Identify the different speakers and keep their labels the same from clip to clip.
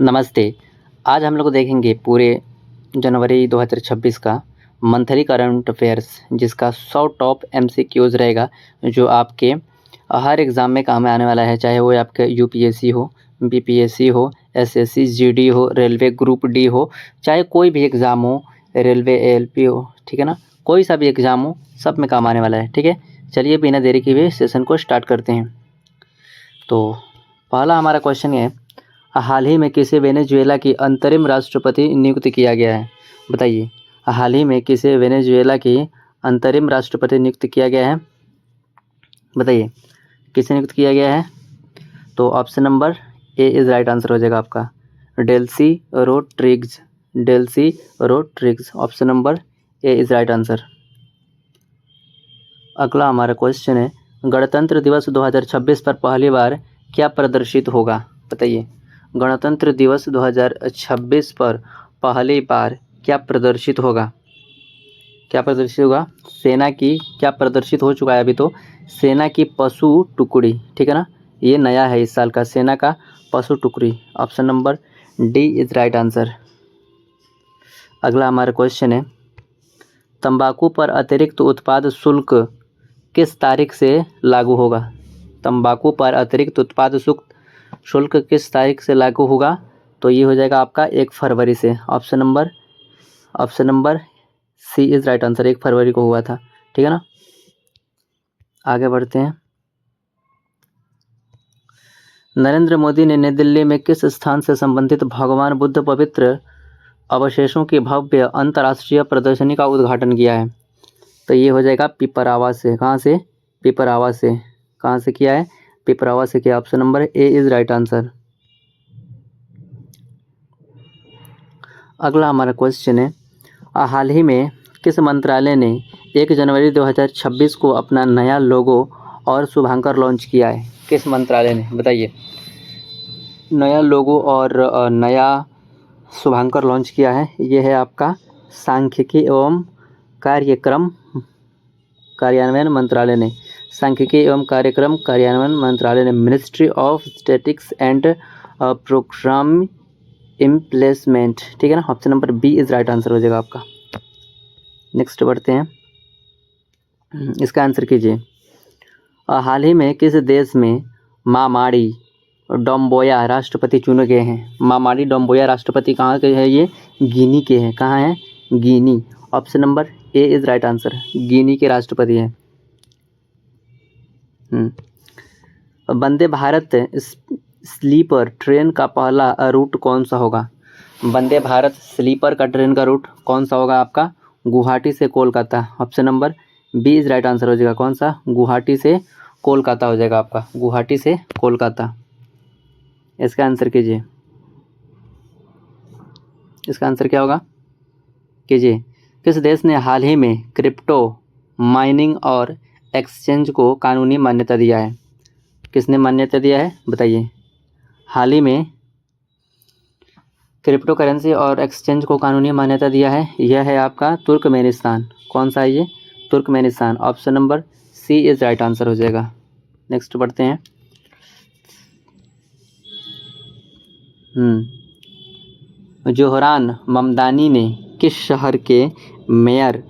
Speaker 1: नमस्ते। आज हम लोग देखेंगे पूरे जनवरी 2026 का मंथली करंट अफेयर्स, जिसका 100 टॉप एमसीक्यूज़ रहेगा जो आपके हर एग्ज़ाम में काम में आने वाला है, चाहे वो आपके यूपीएससी हो, बीपीएससी हो, एसएससी जीडी हो, रेलवे ग्रुप डी हो, चाहे कोई भी एग्ज़ाम हो, रेलवे एएलपी हो, ठीक है ना। कोई सा भी एग्ज़ाम हो, सब में काम आने वाला है, ठीक है। चलिए बिना देरी किए हुए सेशन को स्टार्ट करते हैं। तो पहला हमारा क्वेश्चन है, हाल ही में किसे वेनेजुएला की अंतरिम राष्ट्रपति नियुक्त किया गया है? बताइए, हाल ही में किसे वेनेजुएला की अंतरिम राष्ट्रपति नियुक्त किया गया है? बताइए, किसे नियुक्त किया गया है? तो option number A is right answer हो जाएगा आपका, Delcy Rodriguez. Delcy Rodriguez, option number A is right answer. अगला हमारा क्वेश्चन है, गणतंत्र दिवस 2026 पर पहली बार क्या प्रदर्शित होगा? बताइए, गणतंत्र दिवस 2026 पर पहली बार क्या प्रदर्शित होगा? क्या प्रदर्शित होगा? सेना की, क्या प्रदर्शित हो चुका है अभी तो, सेना की पशु टुकड़ी, ठीक है ना। ये नया है इस साल का, सेना का पशु टुकड़ी। Option number D is right answer. अगला हमारा क्वेश्चन है, तंबाकू पर अतिरिक्त उत्पाद शुल्क किस तारीख से लागू होगा? तंबाकू पर अतिरिक्त उत्पाद शुल्क किस तारीख से लागू होगा? तो ये हो जाएगा आपका 1 फरवरी से। Option number C is right answer. 1 फरवरी को हुआ था, ठीक है ना। आगे बढ़ते हैं। नरेंद्र मोदी ने नई दिल्ली में किस स्थान से संबंधित भगवान बुद्ध पवित्र अवशेषों की भव्य अंतर्राष्ट्रीय प्रदर्शनी का उद्घाटन किया है? तो ये हो जाएगा पिपरावा से। कहाँ से? पिपरावा से। कहाँ से किया है? पिपरावा से किया। Option number A is right answer. अगला हमारा क्वेश्चन है, हाल ही में किस मंत्रालय ने 1 जनवरी 2026 को अपना नया लोगो और शुभांकर लॉन्च किया है? किस मंत्रालय ने? बताइए, नया लोगो और नया शुभांकर लॉन्च किया है। ये है आपका सांख्यिकी एवं कार्यक्रम कार्यान्वयन मंत्रालय ने। सांख्यिकी एवं कार्यक्रम कार्यान्वयन मंत्रालय ने, ministry of statistics and programme implementation, ठीक है ना। Option number B is right answer हो जाएगा आपका। नेक्स्ट बढ़ते हैं, इसका आंसर कीजिए। हाल ही में किस देश में मामाडी डोम्बोया राष्ट्रपति चुने गए हैं? मामाडी डोम्बोया राष्ट्रपति कहाँ के हैं? ये गिनी के हैं। कहाँ हैं? Guinea. Option number A is right answer. Guinea के राष्ट्रपति हैं। वंदे भारत स्लीपर ट्रेन का पहला रूट कौन सा होगा? वंदे भारत स्लीपर का ट्रेन का रूट कौन सा होगा आपका? गुवाहाटी से Kolkata. Option number B is right answer हो जाएगा। कौन सा? गुवाहाटी से कोलकाता हो जाएगा आपका, गुवाहाटी से कोलकाता। इसका आंसर कीजिए। इसका आंसर क्या होगा? कीजिए। किस देश ने हाल ही में क्रिप्टो माइनिंग और एक्सचेंज को कानूनी मान्यता दिया है? किसने मान्यता दिया है? बताइए। हाल ही में क्रिप्टो करेंसी और एक्सचेंज को कानूनी मान्यता दिया है, यह है आपका तुर्कमेनिस्तान। कौन सा है ये? Turkmenistan. Option number C is right answer हो जाएगा। नेक्स्ट बढ़ते हैं। जोहरान ममदानी ने किस शहर के मेयर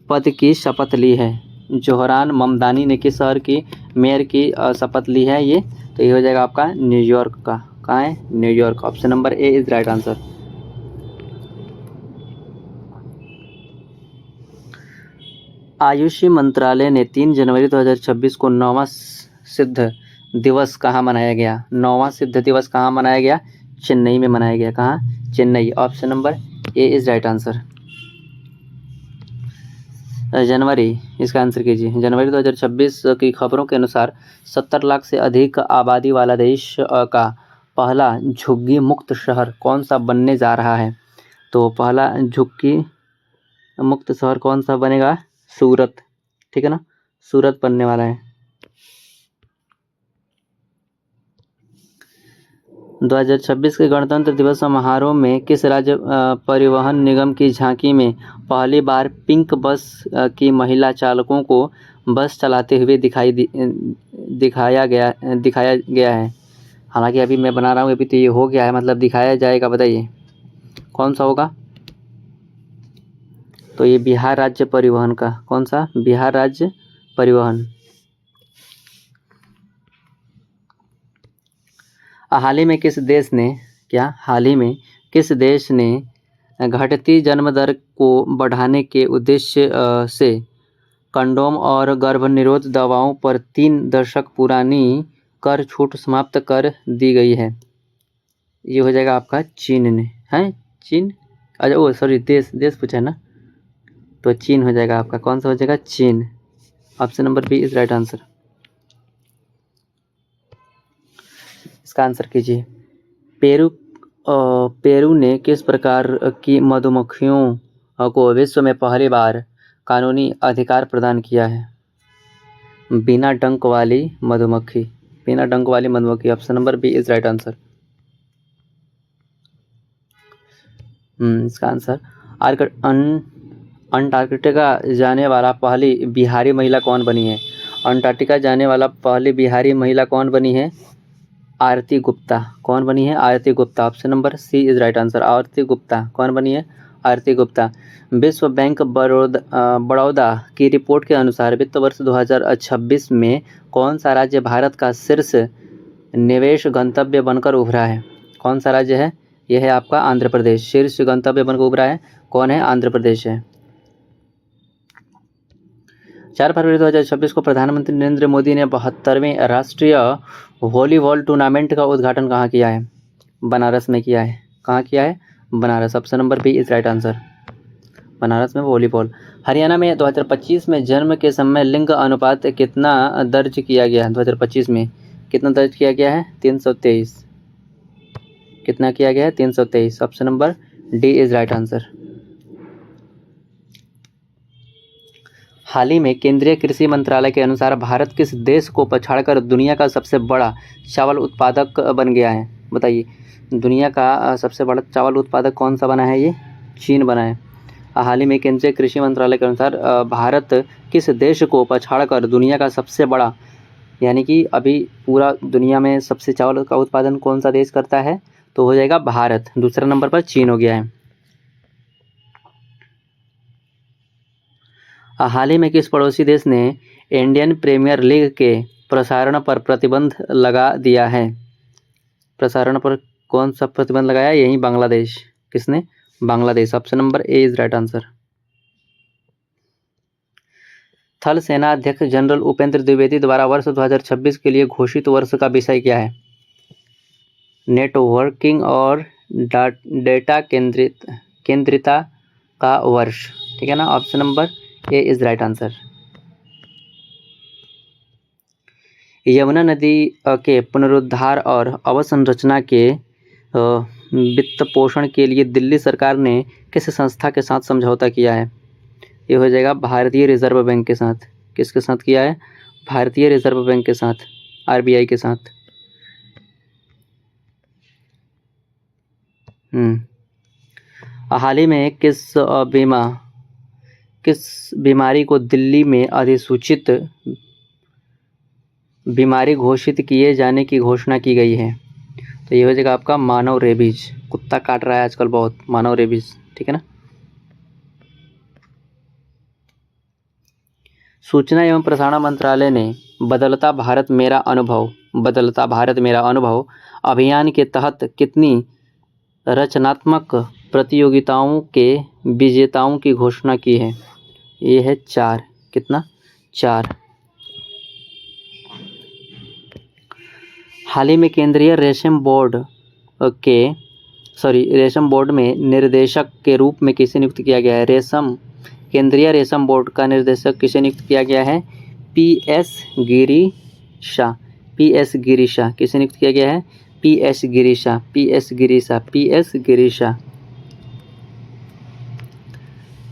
Speaker 1: पद की शपथ ली है? जोहरान ममदानी ने किस शहर की मेयर की शपथ ली है? ये तो ये हो जाएगा आपका न्यूयॉर्क का। कहाँ है? New York. Option number A is right answer. Ayush मंत्रालय ने 3 जनवरी 2026 को 9वां सिद्ध दिवस कहाँ मनाया गया? 9वां सिद्ध दिवस कहाँ मनाया गया? चेन्नई में मनाया गया। कहाँ? Chennai. Option number A is right answer. जनवरी, इसका आंसर कीजिए। जनवरी 2026 की खबरों के अनुसार 70 लाख से अधिक आबादी वाला देश का पहला झुग्गी मुक्त शहर कौन सा बनने जा रहा है? तो पहला झुग्गी मुक्त शहर कौन सा बनेगा? सूरत, ठीक है ना। सूरत बनने वाला है। 2026 के गणतंत्र दिवस समारोह में किस राज्य परिवहन निगम की झांकी में पहली बार पिंक बस की महिला चालकों को बस चलाते हुए दिखाया गया है? हालांकि अभी मैं बना रहा हूँ, अभी तो ये हो गया है, मतलब दिखाया जाएगा। बताइए कौन सा होगा? तो ये बिहार राज्य परिवहन का, कौन सा? बिहार राज्य परिवहन। हाल ही में किस देश ने, क्या हाल ही में किस देश ने घटती जन्म दर को बढ़ाने के उद्देश्य से कंडोम और गर्भनिरोध दवाओं पर 3 दशक पुरानी कर छूट समाप्त कर दी गई है? ये हो जाएगा आपका चीन ने, है चीन। अच्छा ओ सॉरी, देश पूछा है ना, तो चीन हो जाएगा आपका। कौन सा हो जाएगा? चीन। Option number B is right answer. इसका आंसर कीजिए। पेरू ने किस प्रकार की मधुमक्खियों को विश्व में पहली बार कानूनी अधिकार प्रदान किया है? बिना डंक वाली मधुमक्खी, बिना डंक वाली मधुमक्खी। Option number B is right answer. इसका आंसर अंटार्कटिका जाने वाला पहली बिहारी महिला कौन बनी है? अंटार्कटिका जाने वाला पहली बिहारी महिला कौन बनी है? आरती गुप्ता। कौन बनी है? Aarti Gupta. Option number C is right answer. Aarti Gupta कौन बनी है? आरती गुप्ता। विश्व बैंक बड़ौदा की रिपोर्ट के अनुसार वित्त वर्ष 2026 में कौन सा राज्य भारत का शीर्ष निवेश गंतव्य बनकर उभरा है? कौन सा राज्य है? यह है आपका आंध्र प्रदेश। शीर्ष गंतव्य बनकर उभरा है, कौन है? आंध्र प्रदेश है। 4 फरवरी 2026 को प्रधानमंत्री नरेंद्र मोदी ने 72वें राष्ट्रीय वॉलीबॉल टूर्नामेंट का उद्घाटन कहाँ किया है? बनारस में किया है। कहाँ किया है? Banaras. Option number B is right answer. Banaras में वॉलीबॉल। हरियाणा में 2025 में जन्म के समय लिंग अनुपात कितना दर्ज किया गया है? 2025 में कितना दर्ज किया गया है? 323। कितना किया गया है? 323। Option number D is right answer. हाल ही में केंद्रीय कृषि मंत्रालय के अनुसार भारत किस देश को पछाड़कर दुनिया का सबसे बड़ा चावल उत्पादक बन गया है? बताइए, दुनिया का सबसे बड़ा चावल उत्पादक कौन सा बना है? ये चीन बना है। हाल ही में केंद्रीय कृषि मंत्रालय के अनुसार भारत किस देश को पछाड़कर दुनिया का सबसे बड़ा, यानी कि अभी पूरा दुनिया में सबसे चावल का उत्पादन कौन सा देश करता है? तो हो जाएगा भारत। दूसरे नंबर पर चीन हो गया है। हाल ही में किस पड़ोसी देश ने इंडियन प्रीमियर लीग के प्रसारण पर प्रतिबंध लगा दिया है? प्रसारण पर कौन सा प्रतिबंध लगाया? यही बांग्लादेश। किसने? Bangladesh. Option number A is right answer. थल सेना अध्यक्ष जनरल उपेंद्र द्विवेदी द्वारा वर्ष 2026 के लिए घोषित वर्ष का विषय क्या है? नेटवर्किंग और डेटा केंद्रिता का वर्ष। ठीक है ना, option number A is right answer. Yamuna नदी के पुनरुद्धार और अवसंरचना के वित्त पोषण के लिए दिल्ली सरकार ने किस संस्था के साथ समझौता किया है? ये हो जाएगा भारतीय रिजर्व बैंक के साथ। किसके साथ किया है? भारतीय रिजर्व बैंक के साथ, आरबीआई के साथ। हाल ही में किस बीमारी को दिल्ली में अधिसूचित बीमारी घोषित किए जाने की घोषणा की गई है? तो ये हो जाएगा आपका मानव रेबीज। कुत्ता काट रहा है आजकल बहुत, मानव रेबीज। ठीक है ना। सूचना एवं प्रसारण मंत्रालय ने बदलता भारत मेरा अनुभव अभियान के तहत कितनी रचनात्मक प्रतियोगिताओं के विजेताओं की घोषणा की है? ये है 4। कितना? 4। हाल ही में केंद्रीय रेशम बोर्ड में निर्देशक के रूप में किसे नियुक्त किया गया है? केंद्रीय रेशम बोर्ड का निर्देशक किसे नियुक्त किया गया है? पीएस गिरीशा। किसे नियुक्त किया गया है? पीएस गिरीशा।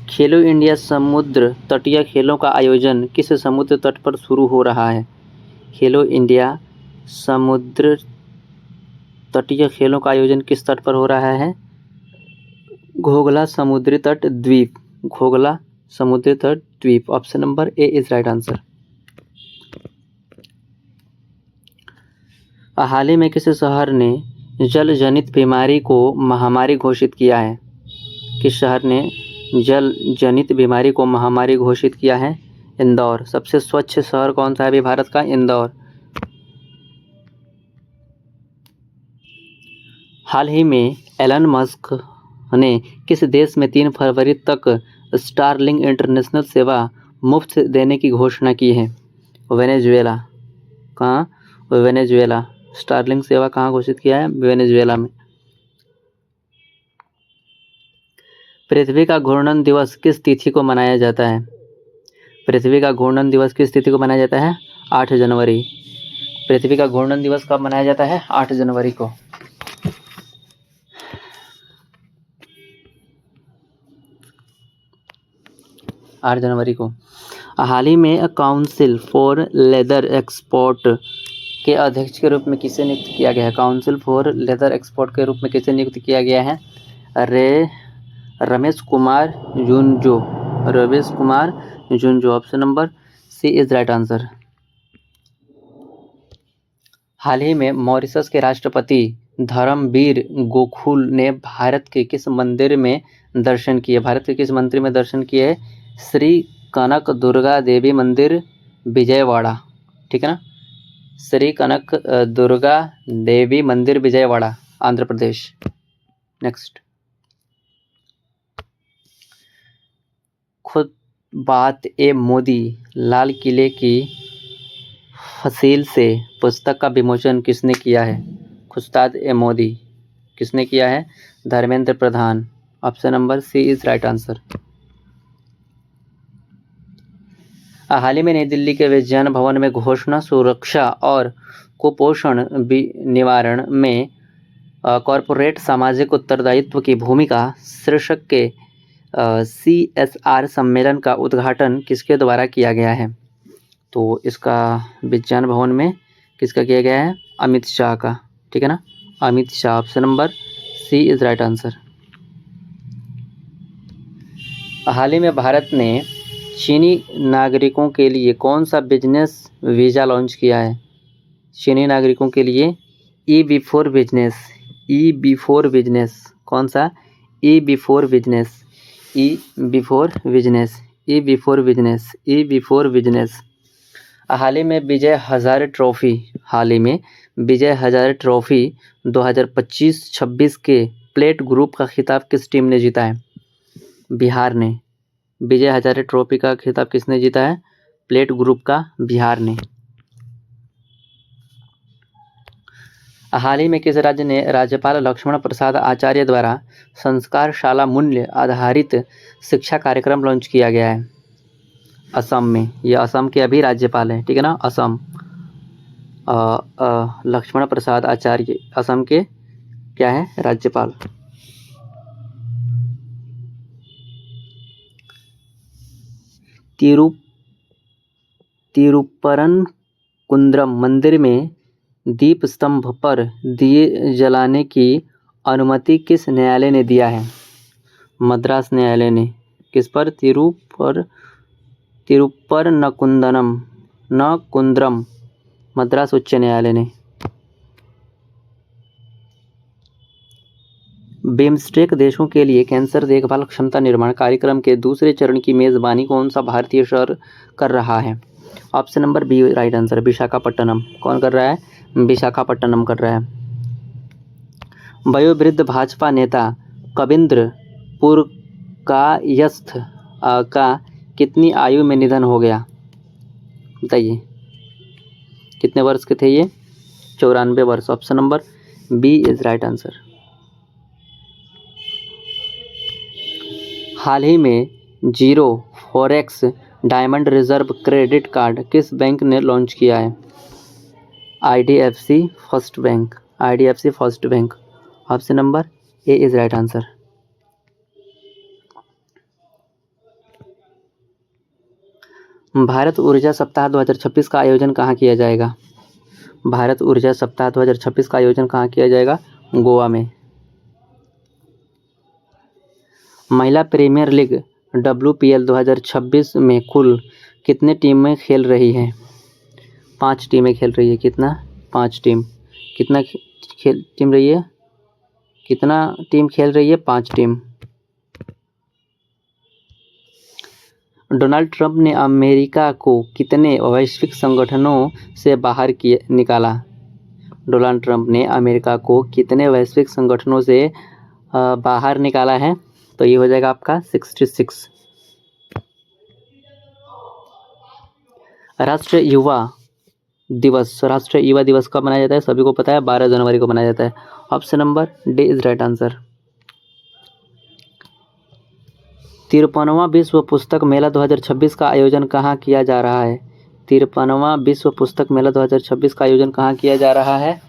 Speaker 1: खेलो इंडिया समुद्र तटीय खेलों का आयोजन किस समुद्र तट पर शुरू हो रहा है? खेलो इंडिया समुद्र तटीय खेलों का आयोजन किस तट पर हो रहा है? घोघला समुद्री तट द्वीप। Option number A is right answer. हाल ही में किस शहर ने जल जनित बीमारी को महामारी घोषित किया है? किस शहर ने जल जनित बीमारी को महामारी घोषित किया है? इंदौर। सबसे स्वच्छ शहर कौन सा है अभी भारत का? इंदौर। हाल ही में एलन मस्क ने किस देश में 3 फरवरी तक स्टारलिंक इंटरनेशनल सेवा मुफ्त देने की घोषणा की है? वेनेजुएला। कहाँ? वेनेजुएला। स्टारलिंक सेवा कहाँ घोषित किया है? वेनेजुएला में। पृथ्वी का घूर्णन दिवस किस तिथि को मनाया जाता है? पृथ्वी का घूर्णन दिवस किस तिथि को मनाया जाता है? 8 जनवरी। पृथ्वी का घूर्णन दिवस कब मनाया जाता है? 8 जनवरी को। 8 जनवरी को। हाल ही में काउंसिल फॉर लेदर एक्सपोर्ट के अध्यक्ष के रूप में किसे नियुक्त किया गया है? काउंसिल फॉर लेदर एक्सपोर्ट के रूप में किसे नियुक्त किया गया है? Ramesh Kumar Junjo. Ramesh Kumar Junjo. Option number C is right answer. हाल ही में मॉरिशस के राष्ट्रपति धर्मवीर गोकुल ने भारत के किस मंदिर में दर्शन किए? भारत के किस मंदिर में दर्शन किए? श्री कनक दुर्गा देवी मंदिर, विजयवाड़ा। ठीक है ना? श्री कनक दुर्गा देवी मंदिर, विजयवाड़ा, आंध्र प्रदेश। नेक्स्ट। खुद बात ए मोदी लाल किले की फसील से पुस्तक का विमोचन किसने किया है? खुस्ताद ए मोदी। किसने किया है? Dharmendra Pradhan. Option number C is right answer. हाल ही में नई दिल्ली के विज्ञान भवन में घोषणा सुरक्षा और कुपोषण निवारण में कॉरपोरेट सामाजिक उत्तरदायित्व की भूमिका शीर्षक के CSR सम्मेलन का उद्घाटन किसके द्वारा किया गया है? तो इसका विज्ञान भवन में किसका किया गया है? अमित शाह का। ठीक है ना? Amit Shah. Option number C is right answer. हाल ही में भारत ने चीनी नागरिकों के लिए कौन सा बिजनेस वीज़ा लॉन्च किया है? चीनी नागरिकों के लिए E-B4 बिजनेस। E-B4 business. कौन सा? E-B4 business. E-B4 business. E-B4 business. E-B4 business. हाल ही में विजय हजारे ट्रॉफी 2025-26 के प्लेट ग्रुप का खिताब किस टीम ने जीता है? बिहार ने। विजय हजारे ट्रॉफी का खिताब किसने जीता है? प्लेट ग्रुप का बिहार ने। हाल ही में किस राज्य ने राज्यपाल लक्ष्मण प्रसाद आचार्य द्वारा संस्कारशाला मूल्य आधारित शिक्षा कार्यक्रम लॉन्च किया गया है? असम में। ये असम के अभी राज्यपाल हैं। ठीक है ना? असम। लक्ष्मण प्रसाद आचार्य असम के क्या है? राज्यपाल। तिरुपरनकुंद्रम मंदिर में दीप स्तंभ पर दिए जलाने की अनुमति किस न्यायालय ने दिया है? मद्रास न्यायालय ने। किस पर? तिरुपरनकुंद्रम मद्रास उच्च न्यायालय ने। बिम्स्टेक देशों के लिए कैंसर देखभाल क्षमता निर्माण कार्यक्रम के दूसरे चरण की मेजबानी कौन सा भारतीय शहर कर रहा है? Option number B right answer. Visakhapatnam. कौन कर रहा है? विशाखापट्टनम कर रहा है। वयोवृद्ध भाजपा नेता कविंद्र पुरकायस्थ का कितनी आयु में निधन हो गया? बताइए कितने वर्ष के थे ये? 94 वर्ष। Option number B is right answer. हाल ही में zero forex diamond reserve credit card किस बैंक ने लॉन्च किया है? IDFC first bank. IDFC first bank. Option number A is right answer. Bharat ऊर्जा सप्ताह 2026 का आयोजन कहाँ किया जाएगा? भारत ऊर्जा सप्ताह 2026 का आयोजन कहाँ किया जाएगा? गोवा में। महिला प्रीमियर लीग WPL 2026 में कुल कितने टीमें खेल रही हैं? 5 टीमें खेल रही है। कितना? 5 टीम। कितना खेल टीम रही है, कितना टीम खेल रही है? 5 टीम। डोनाल्ड ट्रंप ने अमेरिका को कितने वैश्विक संगठनों से बाहर निकाला? डोनाल्ड ट्रंप ने अमेरिका को कितने वैश्विक संगठनों से बाहर निकाला है? तो ये हो जाएगा आपका 66। राष्ट्रीय युवा दिवस कब मनाया जाता है? सभी को पता है, 12 जनवरी को मनाया जाता है। Option number D is right answer. 53वां विश्व पुस्तक मेला 2026 का आयोजन कहाँ किया जा रहा है? 53वां विश्व पुस्तक मेला 2026 का आयोजन कहाँ किया जा रहा है?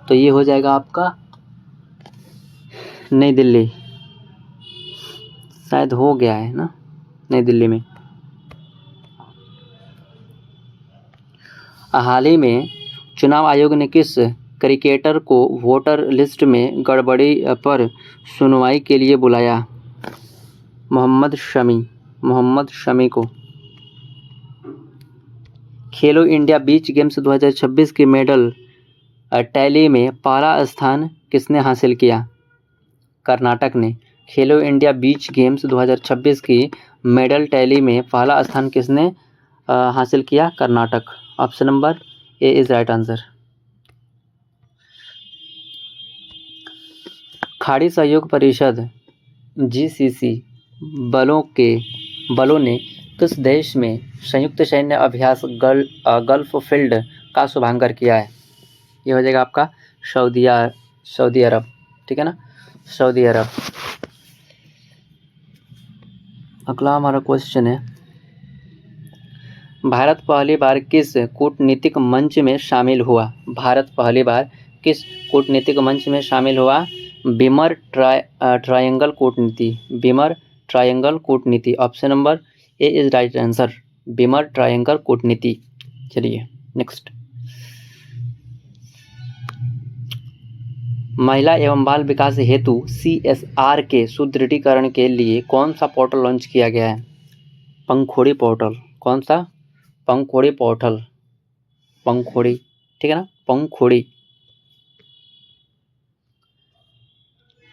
Speaker 1: तो ये हो जाएगा आपका नई दिल्ली। शायद हो गया है ना, नई दिल्ली में। हाल ही में चुनाव आयोग ने किस क्रिकेटर को वोटर लिस्ट में गड़बड़ी पर सुनवाई के लिए बुलाया? मोहम्मद शमी को। खेलो इंडिया बीच गेम्स 2026 की मेडल टैली में पहला स्थान किसने हासिल किया? कर्नाटक ने। खेलो इंडिया बीच गेम्स 2026 की मेडल टैली में पहला स्थान किसने हासिल किया? Karnataka. Option number A is right answer. खाड़ी सहयोग परिषद जीसीसी बलों ने किस देश में संयुक्त सैन्य अभ्यास गल्फ फील्ड का शुभारंभ किया है? ये हो जाएगा आपका सऊदी अरब। ठीक है ना, सऊदी अरब। अगला हमारा क्वेश्चन है, भारत पहली बार किस कूटनीतिक मंच में शामिल हुआ? भारत पहली बार किस कूटनीतिक मंच में शामिल हुआ? बीमर ट्रायंगल कूटनीति। Option number A is right answer, Beamer triangle कूटनीति। चलिए नेक्स्ट। महिला एवं बाल विकास हेतु CSR के सुदृढ़ीकरण के लिए कौन सा पोर्टल लॉन्च किया गया है? पंखुड़ी पोर्टल। कौन सा? पंखुड़ी पोर्टल। पंखुड़ी, ठीक है ना, पंखुड़ी।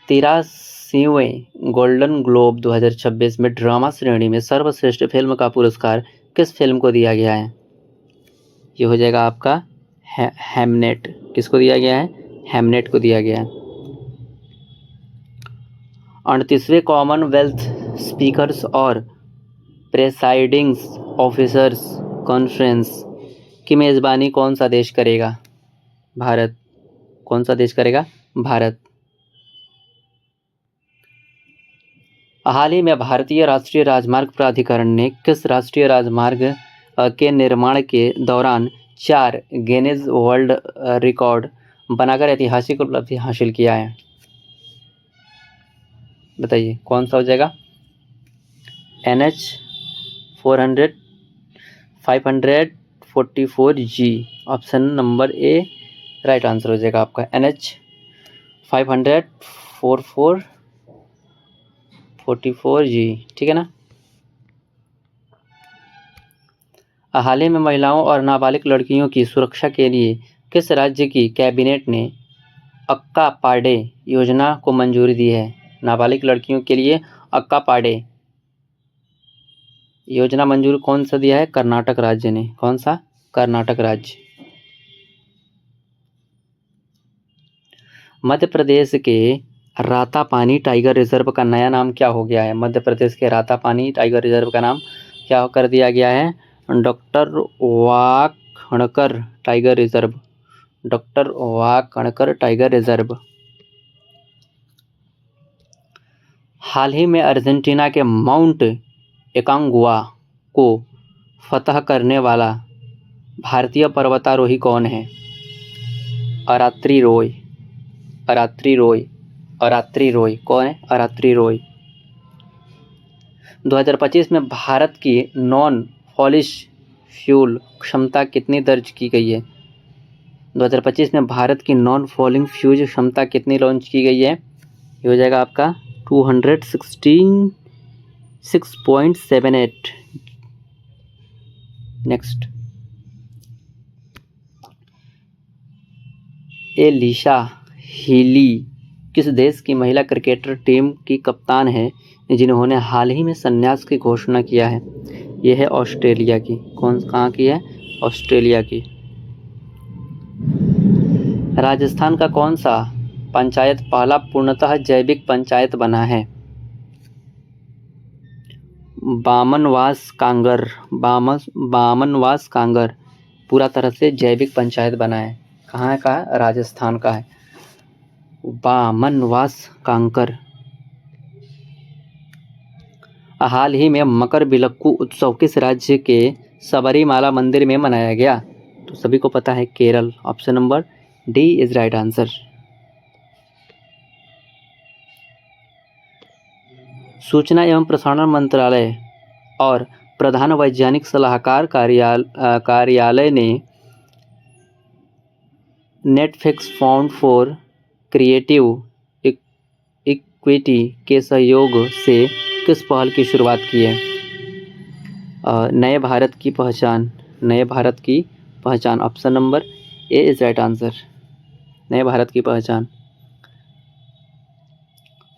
Speaker 1: 83वें गोल्डन ग्लोब 2026 में ड्रामा श्रेणी में सर्वश्रेष्ठ फिल्म का पुरस्कार किस फिल्म को दिया गया है? ये हो जाएगा आपका हैमनेट। किसको दिया गया है? हैमनेट को दिया गया है। 38वें कॉमनवेल्थ स्पीकर्स और प्रेसाइडिंग ऑफिसर्स कॉन्फ्रेंस की मेज़बानी कौन सा देश करेगा? भारत। कौन सा देश करेगा? भारत। हाल ही में भारतीय राष्ट्रीय राजमार्ग प्राधिकरण ने किस राष्ट्रीय राजमार्ग के निर्माण के दौरान 4 गिनीज वर्ल्ड रिकॉर्ड बनाकर ऐतिहासिक उपलब्धि हासिल किया है? बताइए कौन सा हो जाएगा? NH 544G। ऑप्शन नंबर ए राइट आंसर हो जाएगा आपका, NH 544G। ठीक है ना। हाल ही में महिलाओं और नाबालिग लड़कियों की सुरक्षा के लिए किस राज्य की कैबिनेट ने अक्का पाडे योजना को मंजूरी दी है? नाबालिग लड़कियों के लिए अक्का पाडे योजना मंजूर कौन सा दिया है? कर्नाटक राज्य ने। कौन सा? कर्नाटक राज्य। मध्य प्रदेश के रातापानी टाइगर रिजर्व का नया नाम क्या हो गया है? मध्य प्रदेश के रातापानी टाइगर रिजर्व का नाम क्या कर दिया गया है? Doctor Wakankar tiger reserve. Doctor Wakankar tiger reserve. हाल ही में अर्जेंटीना के माउंट एकांगुआ को फतह करने वाला भारतीय पर्वतारोही कौन है? अरात्री रॉय। कौन है? अरात्री रॉय। 2025 में भारत की नॉन फॉसिल फ्यूल क्षमता कितनी दर्ज की गई है? 2025 में भारत की नॉन फॉसिल फ्यूल क्षमता कितनी लॉन्च की गई है? ये हो जाएगा आपका 216.78। नेक्स्ट। एलिशा हीली किस देश की महिला क्रिकेटर टीम की कप्तान है जिन्होंने हाल ही में संन्यास की घोषणा किया है? यह है ऑस्ट्रेलिया की। कहाँ की है? ऑस्ट्रेलिया की। राजस्थान का कौन सा पंचायत पहला पूर्णतः जैविक पंचायत बना है? बामनवास कांगर पूरा तरह से जैविक पंचायत बना है। कहाँ का? राजस्थान का है बामनवास कांकर। हाल ही में मकरविलक्कू उत्सव किस राज्य के सबरीमाला मंदिर में मनाया गया? तो सभी को पता है Kerala. Option number D is right answer. सूचना एवं प्रसारण मंत्रालय और प्रधान वैज्ञानिक सलाहकार कार्यालय ने Netflix found for creative equity के सहयोग से किस पहल की शुरुआत की है? नए भारत की पहचान। Option number A is right answer. नए भारत की पहचान।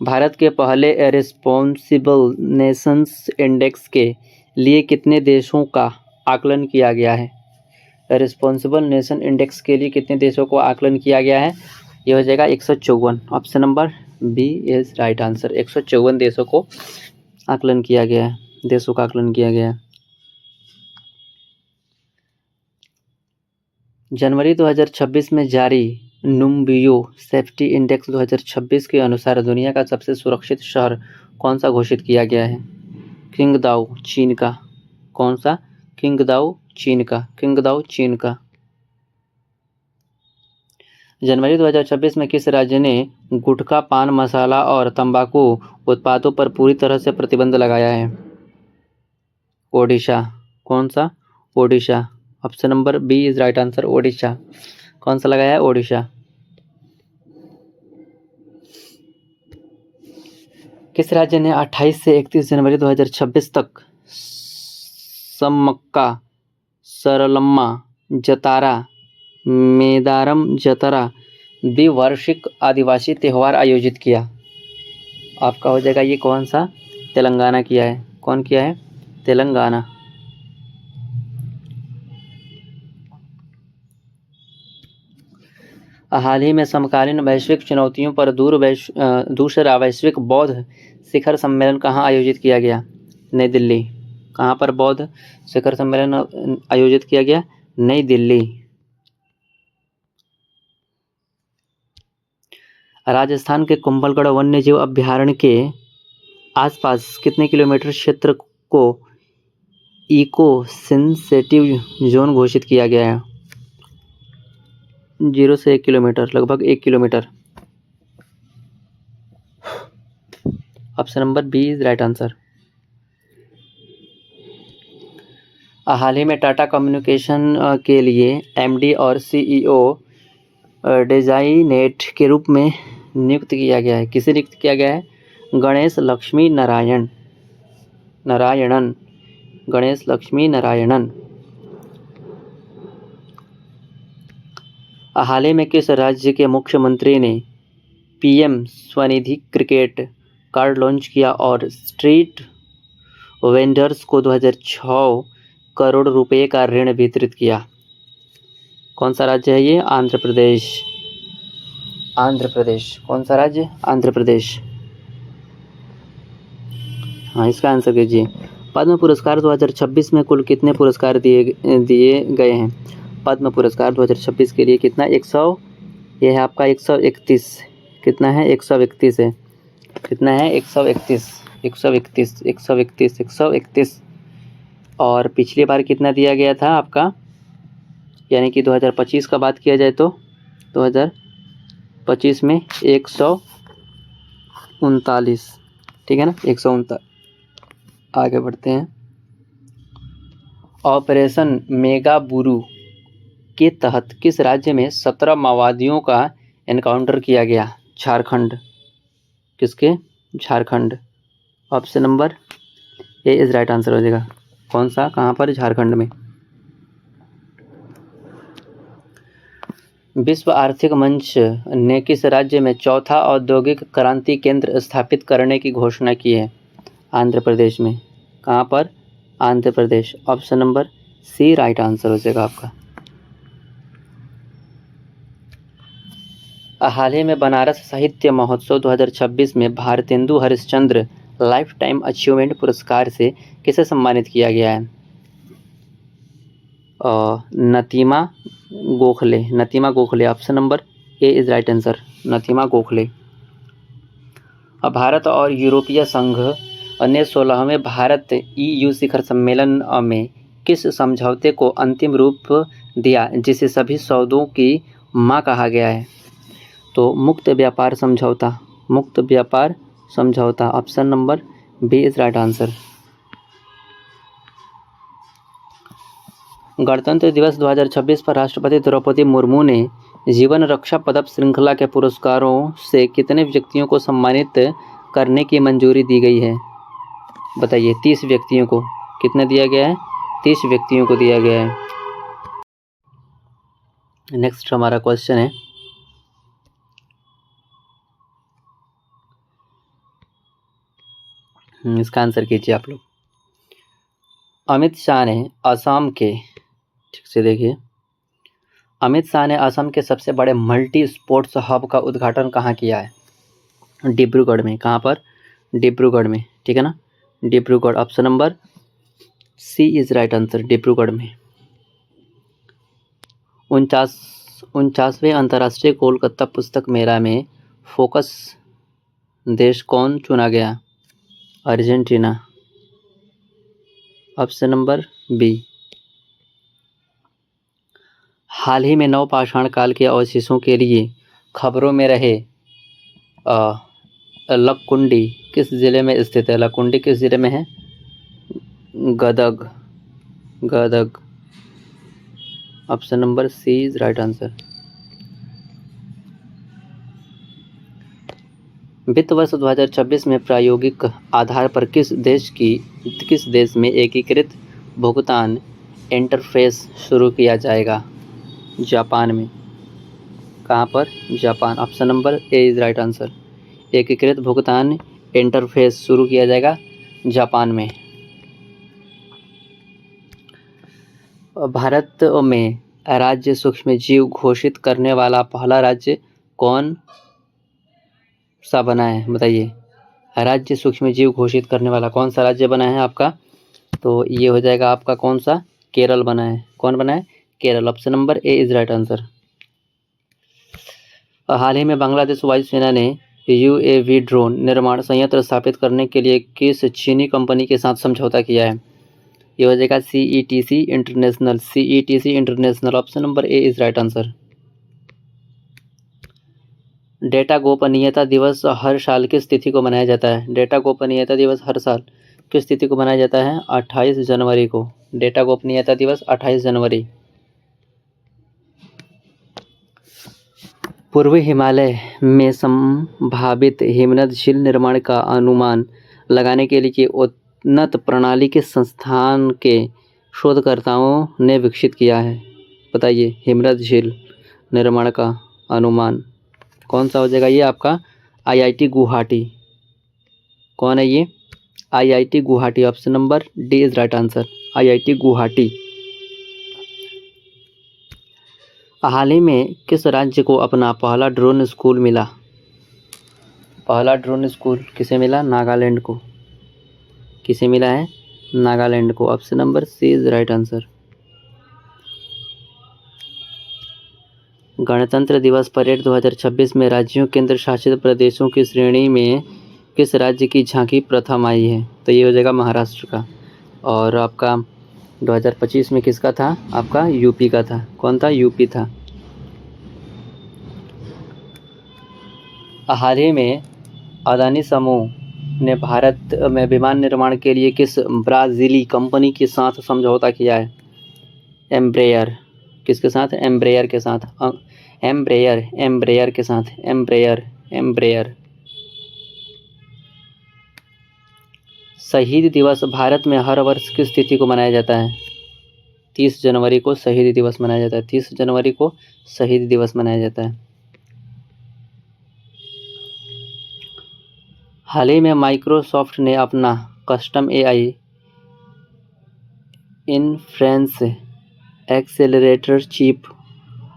Speaker 1: भारत के पहले रिस्पॉन्सिबल नेशंस इंडेक्स के लिए कितने देशों का आकलन किया गया है? रिस्पॉन्सिबल नेशन इंडेक्स के लिए कितने देशों को आकलन किया गया है? ये हो जाएगा 154। Option number B is right answer. 154 देशों का आकलन किया गया है। जनवरी 2026 में जारी नुम्बियो सेफ्टी इंडेक्स 2026 के अनुसार दुनिया का सबसे सुरक्षित शहर कौन सा घोषित किया गया है? किंगदाओ चीन का। कौन सा? किंगदाओ चीन का। जनवरी 2026 में किस राज्य ने गुटखा, पान मसाला और तंबाकू उत्पादों पर पूरी तरह से प्रतिबंध लगाया है? ओडिशा। कौन सा? Odisha. Option number B is right answer. Odisha. कौन सा लगाया है? ओडिशा। किस राज्य ने 28 से 31 जनवरी 2026 तक सम्मक्का, सरलम्मा, जतारा, मेदारम जतरा द्विवार्षिक आदिवासी त्यौहार आयोजित किया? आपका हो जाएगा ये कौन सा? तेलंगाना किया है। कौन किया है? तेलंगाना। हाल ही में समकालीन वैश्विक चुनौतियों पर दूसरा वैश्विक बौद्ध शिखर सम्मेलन कहाँ आयोजित किया गया? नई दिल्ली। कहाँ पर बौद्ध शिखर सम्मेलन आयोजित किया गया? नई दिल्ली। राजस्थान के कुंभलगढ़ वन्यजीव अभयारण्य के आसपास कितने किलोमीटर क्षेत्र को इको सेंसिटिव जोन घोषित किया गया है? 0 से 1 किलोमीटर, लगभग 1 kilometre. Option number B is right answer. हाल ही में टाटा कम्युनिकेशन के लिए एमडी और सीईओ डेजाइनेट के रूप में नियुक्त किया गया है। किसे नियुक्त किया गया है? गणेश लक्ष्मी नारायणन। हाल ही में किस राज्य के मुख्यमंत्री ने PM Svanidhi credit card launch किया और स्ट्रीट वेंडर्स को 2006 करोड़ रुपए का ऋण वितरित किया? कौन सा राज्य है ये? आंध्र प्रदेश। कौन सा राज्य? आंध्र प्रदेश। हाँ, इसका आंसर कीजिए। पद्म पुरस्कार 2026 में कुल कितने पुरस्कार दिए गए हैं? पद्म पुरस्कार 2026 के लिए कितना? 100। यह है आपका 131। कितना है? 131 है। कितना है? 131। और पिछली बार कितना दिया गया था आपका? यानी कि 2025 का बात किया जाए तो 2025 में 139। ठीक है ना? 139। आगे बढ़ते हैं। ऑपरेशन मेगाबुरू के तहत किस राज्य में 17 माओवादियों का एनकाउंटर किया गया? झारखंड। किसके? Jharkhand. Option number A is right answer हो जाएगा। कौन सा? कहाँ पर? झारखंड में। विश्व आर्थिक मंच ने किस राज्य में चौथा औद्योगिक क्रांति केंद्र स्थापित करने की घोषणा की है? आंध्र प्रदेश में। कहाँ पर? Andhra Pradesh. Option number C right answer हो जाएगा आपका। हाल ही में बनारस साहित्य महोत्सव 2026 में Bharatendu Harishchandra lifetime achievement पुरस्कार से किसे सम्मानित किया गया है? Natima Gokhale. Natima Gokhale. Option number A is right answer. Natima Gokhale. Bharat और यूरोपीय संघ ने 16वें भारत EU शिखर सम्मेलन में किस समझौते को अंतिम रूप दिया जिसे सभी सौदों की मां कहा गया है? तो मुक्त व्यापार समझौता। मुक्त व्यापार समझौता। Option number B is right answer. गणतंत्र दिवस 2026 पर राष्ट्रपति द्रौपदी मुर्मू ने जीवन रक्षा पदक श्रृंखला के पुरस्कारों से कितने व्यक्तियों को सम्मानित करने की मंजूरी दी गई है? बताइए। 30 व्यक्तियों को। कितना दिया गया है? 30 व्यक्तियों को दिया गया है। नेक्स्ट हमारा क्वेश्चन है, इसका आंसर कीजिए आप लोग। अमित शाह ने असम के, ठीक से देखिए, अमित शाह ने असम के सबसे बड़े मल्टी स्पोर्ट्स हब का उद्घाटन कहाँ किया है? डिब्रूगढ़ में। कहाँ पर? डिब्रूगढ़ में। ठीक है ना, Dibrugarh. Option number C is right answer. Dibrugarh में। 49वें अंतर्राष्ट्रीय कोलकाता पुस्तक मेला में फोकस देश कौन चुना गया? अर्जेंटीना। Option number B. हाल ही में नवपाषाण काल के अवशेषों के लिए खबरों में रहे लक्कुंडी किस जिले में स्थित है? लक्कुंडी किस जिले में है? Gadag. Gadag. Option number C is right answer. वित्त वर्ष 2026 में प्रायोगिक आधार पर किस देश में एकीकृत भुगतान इंटरफेस शुरू किया जाएगा? जापान में। कहाँ पर? Japan. Option number A is right answer. एकीकृत भुगतान इंटरफेस शुरू किया जाएगा जापान में। भारत में राज्य सूक्ष्म जीव घोषित करने वाला पहला राज्य कौन सा बना है? बताइए। राज्य सूक्ष्म जीव घोषित करने वाला कौन सा राज्य बना है आपका? तो ये हो जाएगा आपका कौन सा? केरल बना है। कौन बना है? Kerala. Option number A is right answer. हाल ही में बांग्लादेश वायुसेना ने UAV ड्रोन निर्माण संयंत्र स्थापित करने के लिए किस चीनी कंपनी के साथ समझौता किया है? ये हो जाएगा CETC international. CETC international. Option number A is right answer. Data गोपनीयता दिवस हर साल किस तिथि को मनाया जाता है? डेटा गोपनीयता दिवस हर साल किस तिथि को मनाया जाता है? 28 जनवरी को। डेटा गोपनीयता दिवस 28 जनवरी। पूर्वी हिमालय में संभावित हिमनद झील निर्माण का अनुमान लगाने के लिए उन्नत प्रणाली किस संस्थान के शोधकर्ताओं ने विकसित किया है? बताइए। हिमनद झील निर्माण का अनुमान कौन सा हो जाएगा? ये आपका IIT गुवाहाटी। कौन है ये? IIT Guwahati. Option number D is right answer. IIT Guwahati. हाल ही में किस राज्य को अपना पहला ड्रोन स्कूल मिला? पहला ड्रोन स्कूल किसे मिला? नागालैंड को। किसे मिला है? नागालैंड को। Option number C is right answer. गणतंत्र दिवस परेड 2026 में राज्यों केंद्र शासित प्रदेशों की श्रेणी में किस राज्य की झांकी प्रथम आई है? तो ये हो जाएगा महाराष्ट्र का। और आपका 2025 में किसका था? आपका यूपी का था। कौन था? यूपी था। हाल ही में अदानी समूह ने भारत में विमान निर्माण के लिए किस ब्राज़ीली कंपनी के साथ समझौता किया है? एम्ब्रेयर। किसके साथ? एम्ब्रेयर के साथ। एम्ब्रेयर के साथ। एम्ब्रेयर। शहीद दिवस भारत में हर वर्ष किस तिथि को मनाया जाता है? 30 जनवरी को शहीद दिवस मनाया जाता है। 30 जनवरी को शहीद दिवस मनाया जाता है। हाल ही में माइक्रोसॉफ्ट ने अपना custom AI inference accelerator chip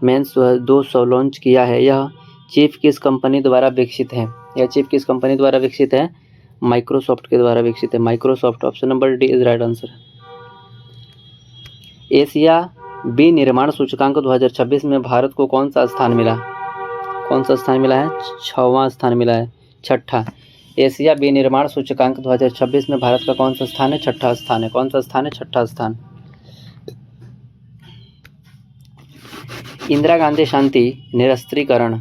Speaker 1: मेंस 200 लॉन्च किया है। यह चिप किस कंपनी द्वारा विकसित है? यह चिप किस कंपनी द्वारा विकसित है? माइक्रोसॉफ्ट के द्वारा विकसित है। Microsoft, option number D is right answer. Asia विनिर्माण सूचकांक 2026 में भारत को कौन सा स्थान मिला? कौन सा स्थान मिला है? 6वां स्थान मिला है। छठा। एशिया विनिर्माण सूचकांक 2026 में भारत का कौन सा स्थान है? छठा स्थान है। कौन सा स्थान है? छठा स्थान। इंदिरा गांधी शांति निरस्त्रीकरण